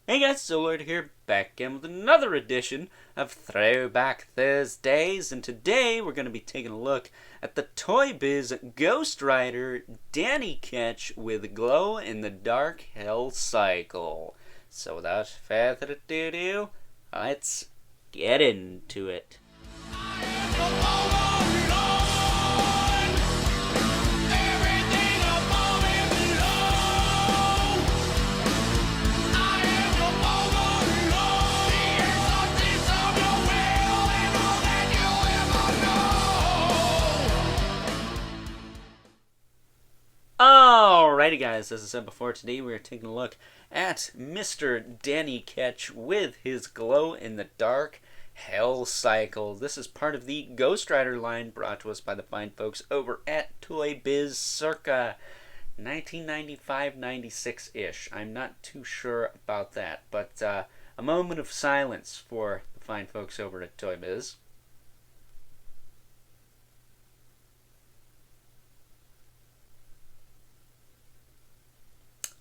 Hey guys, Solar here, back again with another edition of Throwback Thursdays, and today we're going to be taking a look at the Toy Biz Ghost Rider Danny Ketch with glow-in-the-dark Hellcycle. So without further ado, let's get into it. Alrighty guys, as I said before, today we are taking a look at Mr. Danny Ketch with his glow-in-the-dark Hellcycle. This is part of the Ghost Rider line brought to us by the fine folks over at Toy Biz circa 1995-96-ish. I'm not too sure about that, but a moment of silence for the fine folks over at Toy Biz.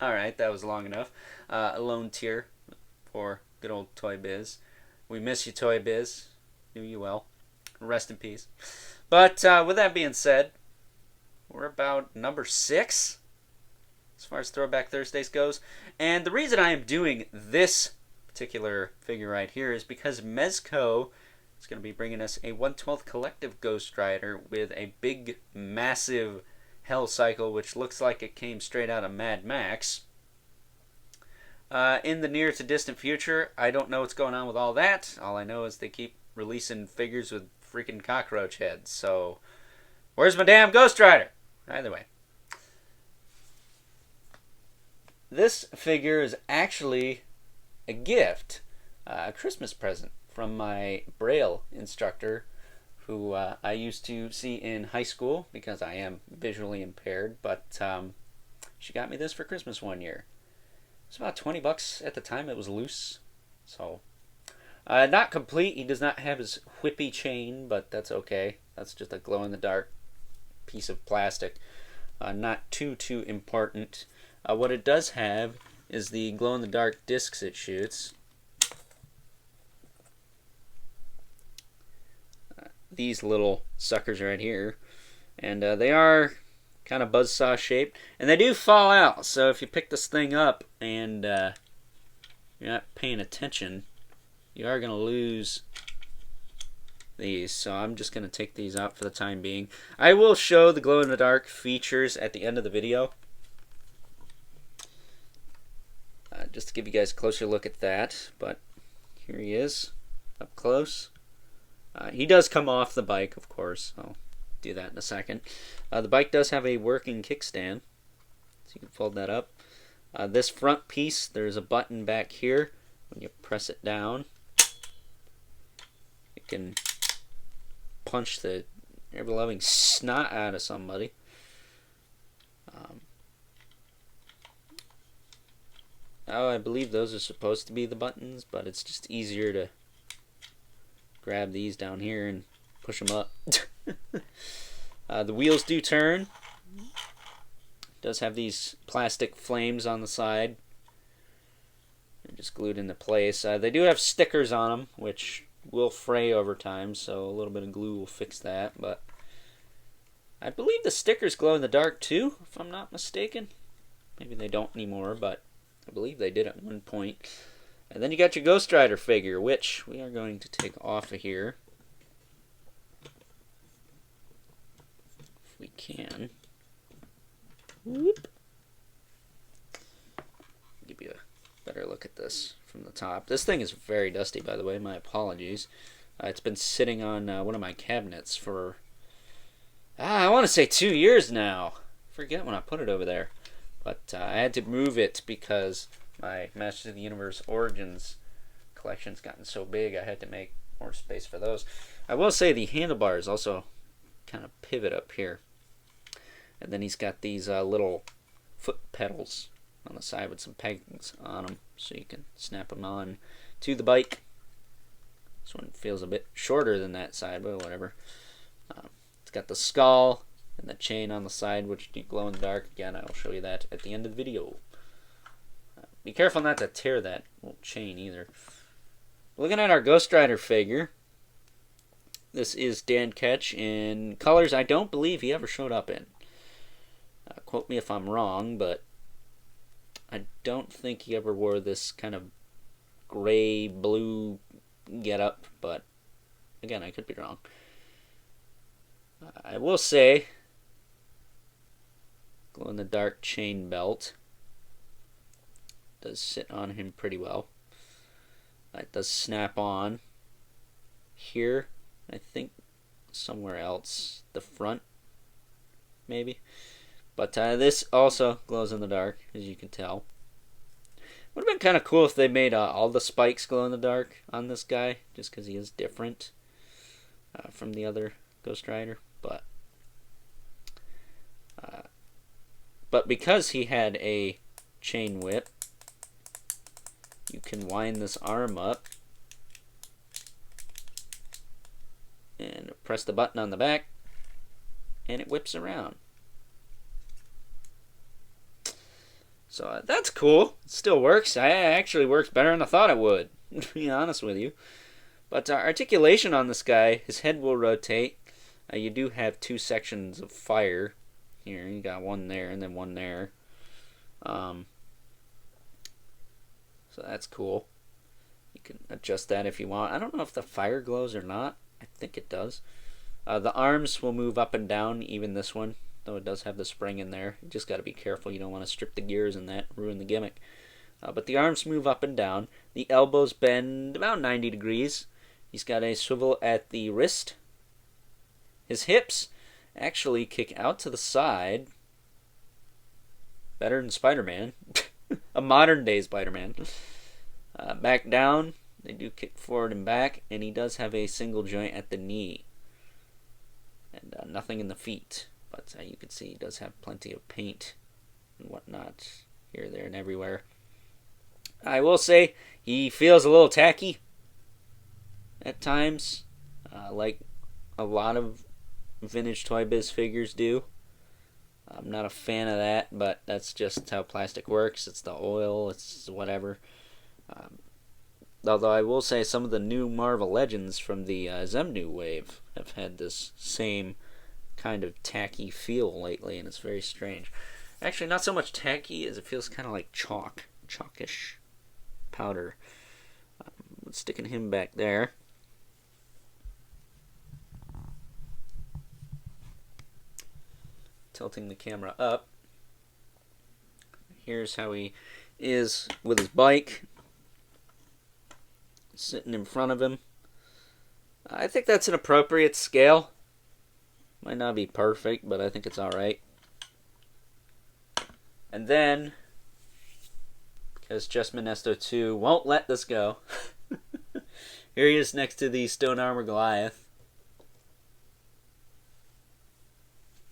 Alright, that was long enough. A lone tear for good old Toy Biz. We miss you, Toy Biz. Knew you well. Rest in peace. But with that being said, we're about number 6 as far as Throwback Thursdays goes. And the reason I am doing this particular figure right here is because Mezco is going to be bringing us a 1/12 collective Ghost Rider with a big, massive Hellcycle, which looks like it came straight out of Mad Max. In the near to distant future, I don't know what's going on with all that. All I know is they keep releasing figures with freaking cockroach heads. So, where's my damn Ghost Rider? Either way. This figure is actually a gift, a Christmas present from my Braille instructor, who I used to see in high school because I am visually impaired, but she got me this for Christmas one year. It was about 20 bucks at the time. It was loose, so not complete. He does not have his whippy chain, but that's okay. That's just a glow-in-the-dark piece of plastic. Not too important. What it does have is the glow-in-the-dark discs it shoots. These little suckers right here, and they are kind of buzzsaw shaped, and they do fall out. So if you pick this thing up and you're not paying attention, you are going to lose these. So I'm just going to take these out for the time being. I will show the glow-in-the-dark features at the end of the video, just to give you guys a closer look at that. But here he is up close. He does come off the bike, of course. I'll do that in a second. The bike does have a working kickstand, so you can fold that up. This front piece, there's a button back here. When you press it down, you can punch the ever-loving snot out of somebody. I believe those are supposed to be the buttons, but it's just easier to grab these down here and push them up. The wheels do turn. It does have these plastic flames on the side. They're just glued into place. They do have stickers on them, which will fray over time, so a little bit of glue will fix that. But I believe the stickers glow in the dark too, if I'm not mistaken. Maybe they don't anymore, but I believe they did at one point. And then you got your Ghost Rider figure, which we are going to take off of here, if we can. Whoop. Give you a better look at this from the top. This thing is very dusty, by the way. My apologies. It's been sitting on one of my cabinets for, I want to say 2 years now. I forget when I put it over there. But I had to move it because my Masters of the Universe Origins collection's gotten so big I had to make more space for those. I will say the handlebars also kind of pivot up here. And then he's got these little foot pedals on the side with some pegs on them, so you can snap them on to the bike. This one feels a bit shorter than that side, but whatever. It's got the skull and the chain on the side, which do glow in the dark. Again, I'll show you that at the end of the video. Be careful not to tear that won't chain either. Looking at our Ghost Rider figure, this is Dan Ketch in colors I don't believe he ever showed up in. Quote me if I'm wrong, but I don't think he ever wore this kind of gray blue getup, but again, I could be wrong. I will say, glow in the dark chain belt does sit on him pretty well. It does snap on here. I think somewhere else, the front maybe. But this also glows in the dark, as you can tell. Would have been kind of cool if they made all the spikes glow in the dark on this guy, just because he is different from the other Ghost Rider. But because he had a chain whip, you can wind this arm up and press the button on the back, and it whips around. So that's cool. It still works. It actually works better than I thought it would, to be honest with you. But articulation on this guy, his head will rotate. You do have two sections of fire here. You got one there and then one there. So that's cool. You can adjust that if you want. I don't know if the fire glows or not. I think it does. The arms will move up and down, even this one, though it does have the spring in there. You just got to be careful. You don't want to strip the gears and that, ruin the gimmick. But the arms move up and down. The elbows bend about 90 degrees. He's got a swivel at the wrist. His hips actually kick out to the side. Better than Spider-Man. A modern-day Spider-Man. Back down. They do kick forward and back. And he does have a single joint at the knee. And nothing in the feet. But you can see he does have plenty of paint and whatnot here, there, and everywhere. I will say he feels a little tacky at times, like a lot of vintage Toy Biz figures do. I'm not a fan of that, but that's just how plastic works. It's the oil, it's whatever. Although I will say some of the new Marvel Legends from the Zemnu wave have had this same kind of tacky feel lately, and it's very strange. Actually, not so much tacky as it feels kind of like chalkish powder. Sticking him back there. Tilting the camera up. Here's how he is with his bike. Sitting in front of him. I think that's an appropriate scale. Might not be perfect, but I think it's alright. And then, because Just Monesto 2 won't let this go, here he is next to the Stone Armor Goliath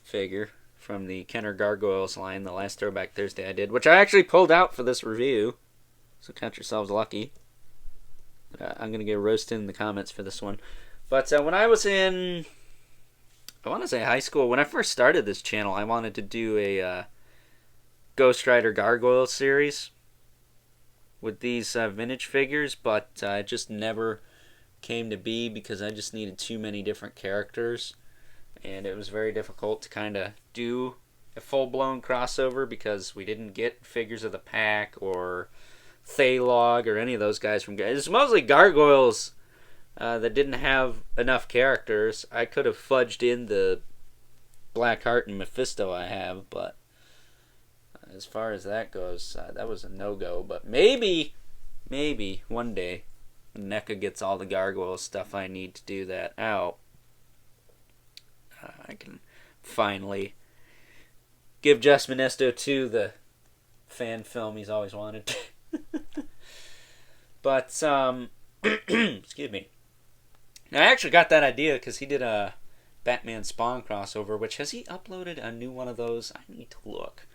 figure from the Kenner Gargoyles line, the last Throwback Thursday I did, which I actually pulled out for this review, so count yourselves lucky. But, I'm going to get roasted in the comments for this one. But when I was in, I want to say high school, when I first started this channel, I wanted to do a Ghost Rider Gargoyle series with these vintage figures, but it just never came to be because I just needed too many different characters, and it was very difficult to kind of do a full-blown crossover because we didn't get figures of the Pack or Thaylog or any of those guys from... It's mostly Gargoyles that didn't have enough characters. I could have fudged in the Blackheart and Mephisto I have, but as far as that goes, that was a no-go. But maybe one day when NECA gets all the Gargoyle stuff I need to do that out, I can finally give Just Monesto 2 the fan film he's always wanted. But, excuse me. Now, I actually got that idea because he did a Batman Spawn crossover, which, has he uploaded a new one of those? I need to look.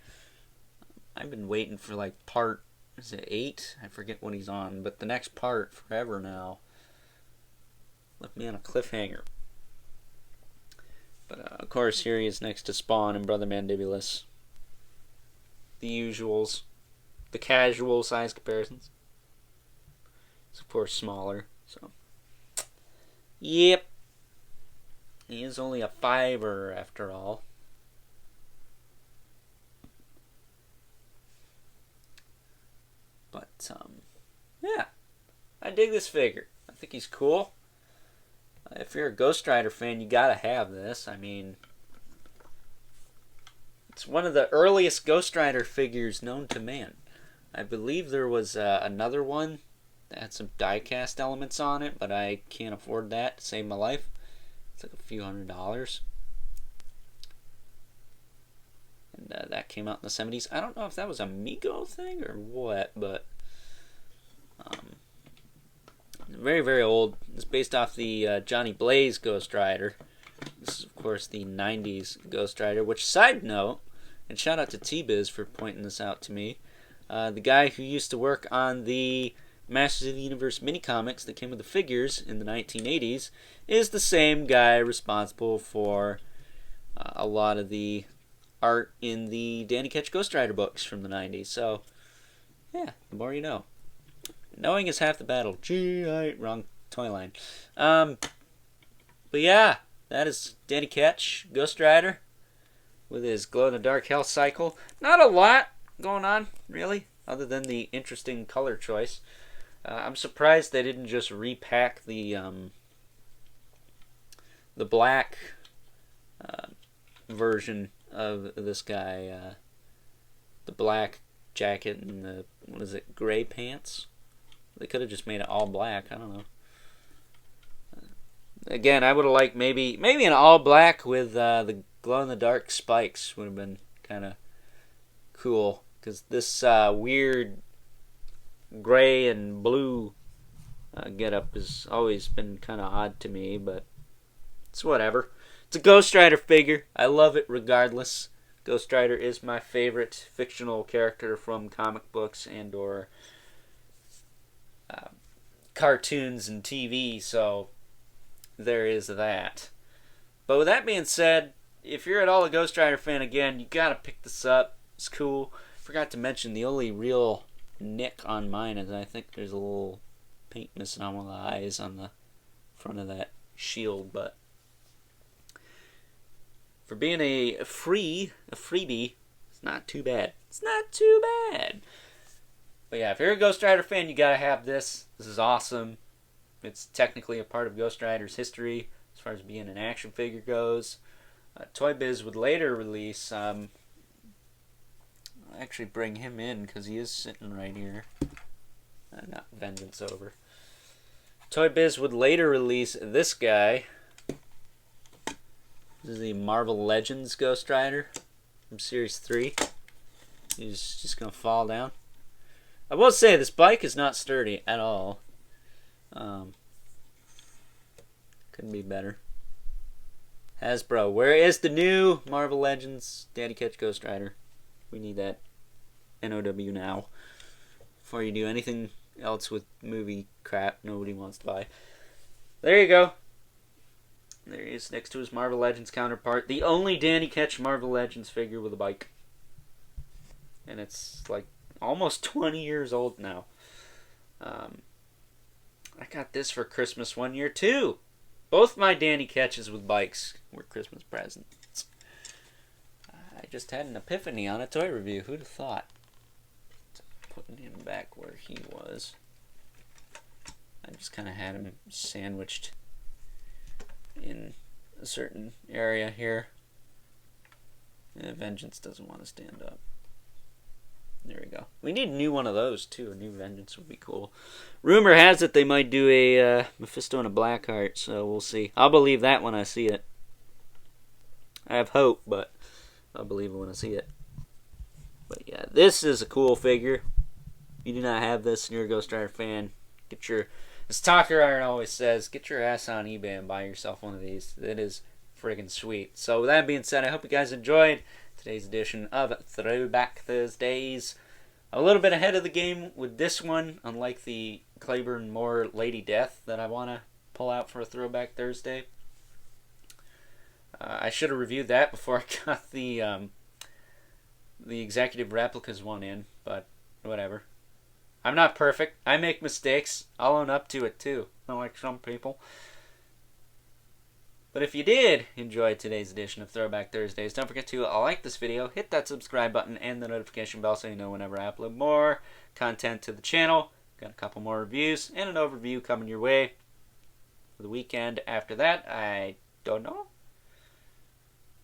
I've been waiting for, like, part, is it 8? I forget what he's on, but the next part, forever now, left me on a cliffhanger. But, of course, here he is next to Spawn and Brother Mandibulus. The usuals. The casual size comparisons. He's of course smaller. So, yep, he is only a 5er after all. But yeah, I dig this figure. I think he's cool. If you're a Ghost Rider fan, you gotta have this. I mean, it's one of the earliest Ghost Rider figures known to man. I believe there was another one that had some die-cast elements on it, but I can't afford that to save my life. It's like a few $100s. And that came out in the 70s. I don't know if that was a Mego thing or what, but very, very old. It's based off the Johnny Blaze Ghost Rider. This is, of course, the 90s Ghost Rider, which, side note, and shout out to Toy Biz for pointing this out to me, the guy who used to work on the Masters of the Universe mini-comics that came with the figures in the 1980s is the same guy responsible for a lot of the art in the Danny Ketch Ghost Rider books from the 90s. So, yeah, the more you know. Knowing is half the battle. Wrong toy line. But yeah, that is Danny Ketch, Ghost Rider, with his glow-in-the-dark Hellcycle. Not a lot going on, really, other than the interesting color choice. I'm surprised they didn't just repack the black version of this guy, the black jacket and the, what is it, gray pants? They could have just made it all black. I don't know. Again, I would have liked maybe an all black with the glow-in-the-dark spikes would have been kind of cool. Because this weird gray and blue getup has always been kind of odd to me, but it's whatever. It's a Ghost Rider figure. I love it regardless. Ghost Rider is my favorite fictional character from comic books and or cartoons and TV, so there is that. But with that being said, if you're at all a Ghost Rider fan, again, you gotta pick this up. It's cool. Forgot to mention the only real nick on mine is I think there's a little paint missing on one of the eyes on the front of that shield, but for being a freebie, it's not too bad. It's not too bad. But yeah, if you're a Ghost Rider fan, you gotta have this. This is awesome. It's technically a part of Ghost Rider's history as far as being an action figure goes. Toy Biz would later release. I'll actually bring him in because he is sitting right here. Not Vengeance Over. Toy Biz would later release this guy. This is the Marvel Legends Ghost Rider from Series 3. He's just gonna fall down. I will say this bike is not sturdy at all. Couldn't be better. Hasbro, where is the new Marvel Legends Danny Ketch Ghost Rider? We need that NOW now. Before you do anything else with movie crap nobody wants to buy. There you go. There he is next to his Marvel Legends counterpart. The only Danny Ketch Marvel Legends figure with a bike. And it's like almost 20 years old now. I got this for Christmas one year too. Both my Danny Ketches with bikes were Christmas presents. I just had an epiphany on a toy review. Who'd have thought? Putting him back where he was. I just kind of had him sandwiched in a certain area here. And Vengeance doesn't want to stand up. There we go. We need a new one of those too. A new Vengeance would be cool. Rumor has it they might do a Mephisto and a Blackheart, so we'll see. I'll believe that when I see it. I have hope, but I'll believe it when I see it. But yeah, this is a cool figure. If you do not have this and you're a Ghost Rider fan, get your, as Talker Iron always says, get your ass on eBay and buy yourself one of these. It is friggin' sweet. So with that being said, I hope you guys enjoyed today's edition of Throwback Thursdays. A little bit ahead of the game with this one, unlike the Claiborne Moore Lady Death that I want to pull out for a Throwback Thursday. I should have reviewed that before I got the Executive Replicas one in, but whatever. I'm not perfect. I make mistakes. I'll own up to it too. Not like some people. But if you did enjoy today's edition of Throwback Thursdays, don't forget to like this video, hit that subscribe button and the notification bell so you know whenever I upload more content to the channel. Got a couple more reviews and an overview coming your way. For the weekend after that, I don't know.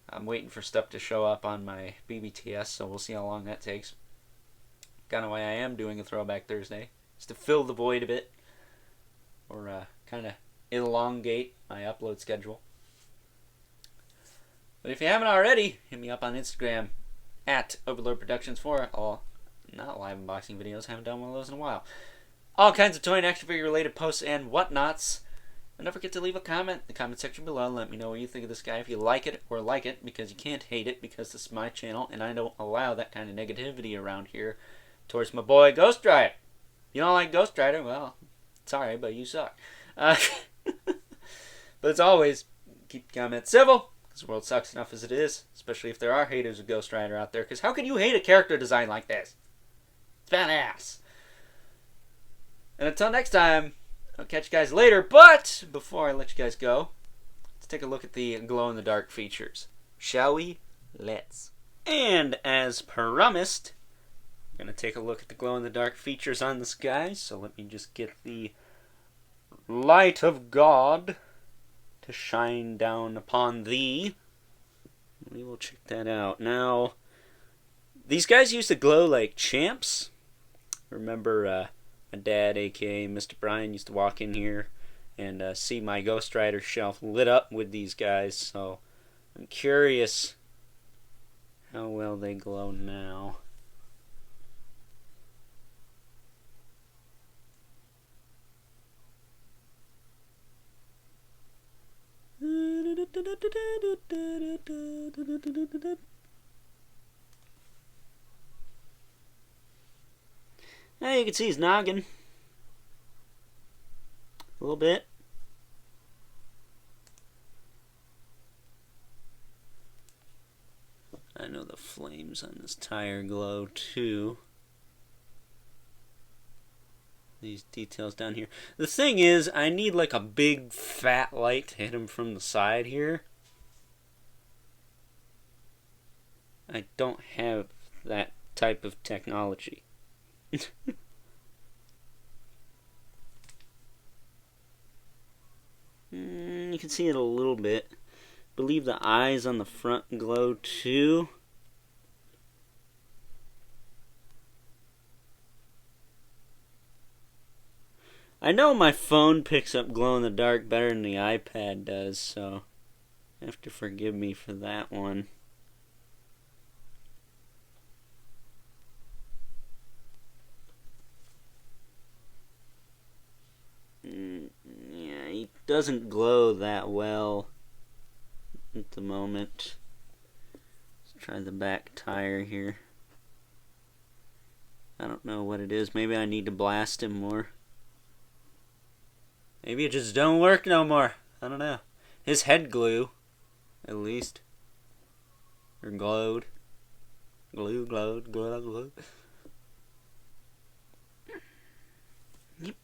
I'm waiting for stuff to show up on my BBTS, so we'll see how long that takes. Kind of why I am doing a Throwback Thursday, is to fill the void a bit, or kind of elongate my upload schedule. But if you haven't already, hit me up on Instagram at Overlord Productions for all not live unboxing videos. Haven't done one of those in a while. All kinds of toy and action figure related posts and whatnots. And don't forget to leave a comment in the comment section below and let me know what you think of this guy. If you like it or like it, because you can't hate it, because this is my channel and I don't allow that kind of negativity around here towards my boy Ghost Rider. If you don't like Ghost Rider, well, sorry, but you suck. But as always, keep the comments civil. The world sucks enough as it is, especially if there are haters of Ghost Rider out there, because how can you hate a character design like this? It's badass. And until next time, I'll catch you guys later, but before I let you guys go, let's take a look at the glow-in-the-dark features. Shall we? Let's. And as promised, I'm going to take a look at the glow-in-the-dark features on this guy, so let me just get the light of God to shine down upon thee. We will check that out. Now, these guys used to glow like champs. Remember, my dad, aka Mr. Brian, used to walk in here and see my Ghost Rider shelf lit up with these guys, so I'm curious how well they glow now. Now you can see his noggin a little bit. I know the flames on this tire glow too. These details down here. The thing is, I need like a big fat light to hit him from the side here. I don't have that type of technology. You can see it a little bit. I believe the eyes on the front glow too. I know my phone picks up glow in the dark better than the iPad does, so you have to forgive me for that one. Yeah, he doesn't glow that well at the moment. Let's try the back tire here. I don't know what it is. Maybe I need to blast him more. Maybe it just don't work no more. I don't know. His head glue, at least. Or glowed. Glowed. Yep.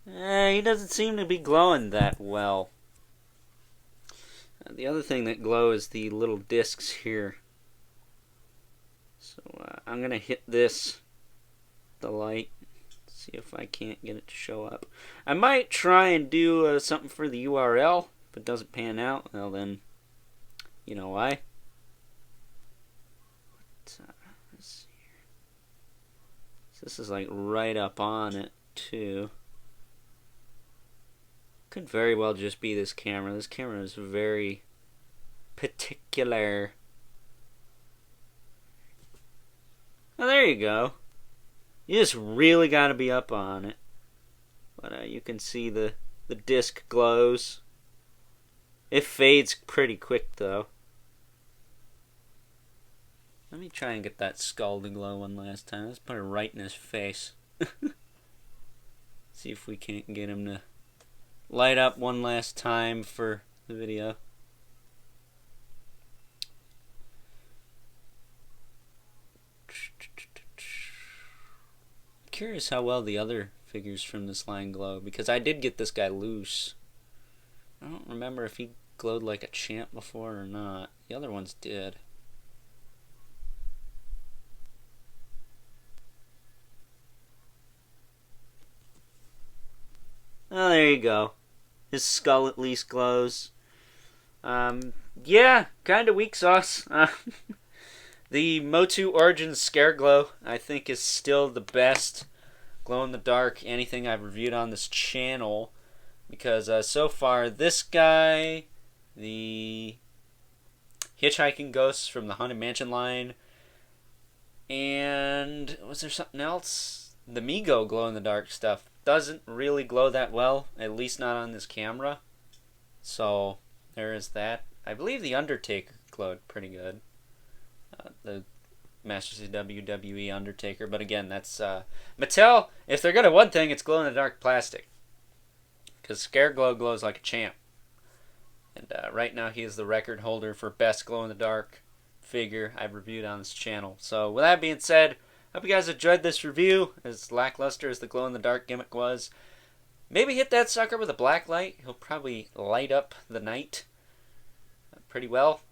He doesn't seem to be glowing that well. The other thing that glow is the little discs here. So I'm going to hit this, the light. See if I can't get it to show up. I might try and do something for the URL. If it doesn't pan out, well then, you know why. Let's see here. So this is like right up on it too. Could very well just be this camera. This camera is very particular. Oh, there you go. You just really got to be up on it. But you can see the disc glows. It fades pretty quick though. Let me try and get that skull to glow one last time. Let's put it right in his face. See if we can't get him to light up one last time for the video. curious how well the other figures from this line glow, because I did get this guy loose. I don't remember if he glowed like a champ before or not. The other ones did. Oh, there you go. His skull at least glows. Yeah, kind of weak sauce. The Motu Origins Scare Glow, I think, is still the best glow-in-the-dark anything I've reviewed on this channel. Because so far, this guy, the Hitchhiking Ghosts from the Haunted Mansion line, and was there something else? The Mego glow-in-the-dark stuff doesn't really glow that well, at least not on this camera. So there is that. I believe the Undertaker glowed pretty good. The Masters of WWE Undertaker, but again, that's Mattel. If they're good at one thing, it's glow-in-the-dark plastic. Because Scare Glow glows like a champ. And right now he is the record holder for best glow-in-the-dark figure I've reviewed on this channel. So with that being said, hope you guys enjoyed this review, as lackluster as the glow-in-the-dark gimmick was. Maybe hit that sucker with a black light. He'll probably light up the night pretty well.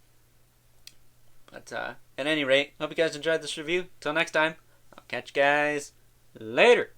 But at any rate, hope you guys enjoyed this review. Till next time, I'll catch you guys later.